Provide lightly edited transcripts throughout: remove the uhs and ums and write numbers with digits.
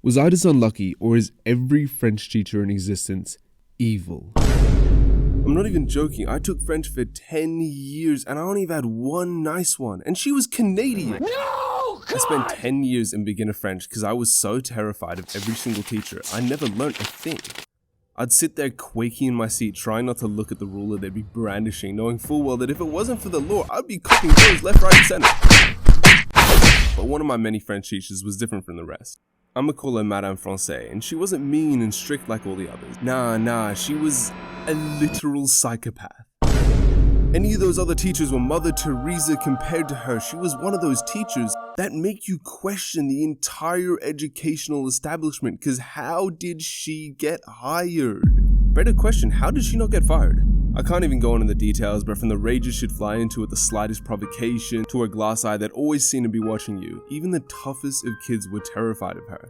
Was I just unlucky, or is every French teacher in existence evil? I'm not even joking, I took French for 10 years and I only had one nice one, and she was Canadian. No, God! I spent 10 years in beginner French because I was so terrified of every single teacher, I never learnt a thing. I'd sit there quaking in my seat, trying not to look at the ruler they'd be brandishing, knowing full well that if it wasn't for the law, I'd be cooking blows left, right, and center. But one of my many French teachers was different from the rest. I'ma call her Madame Francais, and she wasn't mean and strict like all the others. Nah, she was a literal psychopath. Any of those other teachers were Mother Teresa compared to her. She was one of those teachers that make you question the entire educational establishment, cause how did she get hired? Better question, how did she not get fired? I can't even go into the details, but from the rages she'd fly into at the slightest provocation, to her glass eye that always seemed to be watching you, even the toughest of kids were terrified of her.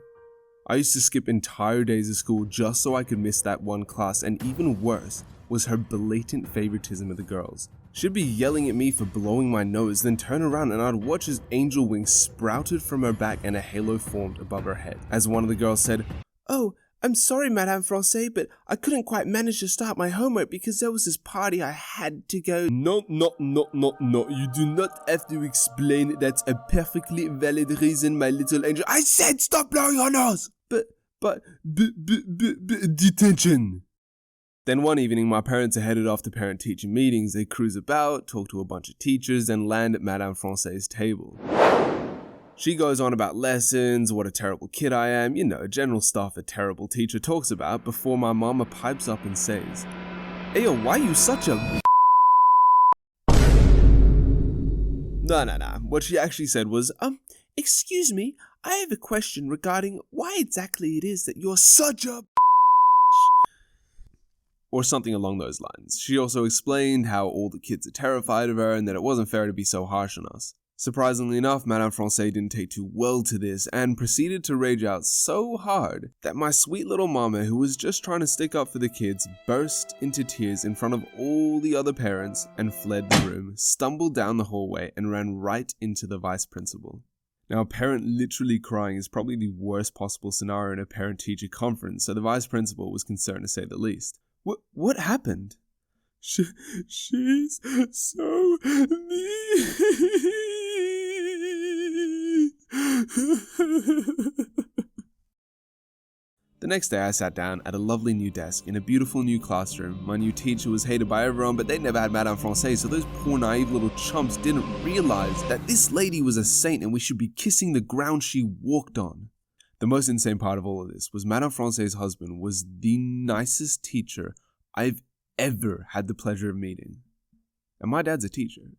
I used to skip entire days of school just so I could miss that one class, and even worse was her blatant favoritism of the girls. She'd be yelling at me for blowing my nose, then turn around and I'd watch as angel wings sprouted from her back and a halo formed above her head. As one of the girls said, "Oh, I'm sorry, Madame Francais, but I couldn't quite manage to start my homework because there was this party I had to go." No, you do not have to explain. That's a perfectly valid reason, my little angel. I said stop blowing your nose! But, detention. Then one evening, my parents are headed off to parent-teacher meetings. They cruise about, talk to a bunch of teachers, and land at Madame Francais' table. She goes on about lessons, what a terrible kid I am, general stuff a terrible teacher talks about, before my mama pipes up and says, "Hey yo, why you such a..." No. What she actually said was, "Excuse me, I have a question regarding why exactly it is that you're such a..." Or something along those lines. She also explained how all the kids are terrified of her and that it wasn't fair to be so harsh on us. Surprisingly enough, Madame Francais didn't take too well to this and proceeded to rage out so hard that my sweet little mama, who was just trying to stick up for the kids, burst into tears in front of all the other parents and fled the room, stumbled down the hallway and ran right into the vice principal. Now, a parent literally crying is probably the worst possible scenario in a parent-teacher conference, so the vice principal was concerned to say the least. What happened? She's so mean. The next day I sat down at a lovely new desk in a beautiful new classroom. My new teacher was hated by everyone, but they never had Madame Francais, so those poor naive little chumps didn't realize that this lady was a saint and we should be kissing the ground she walked on. The most insane part of all of this was Madame Francais' husband was the nicest teacher I've ever had the pleasure of meeting. And my dad's a teacher.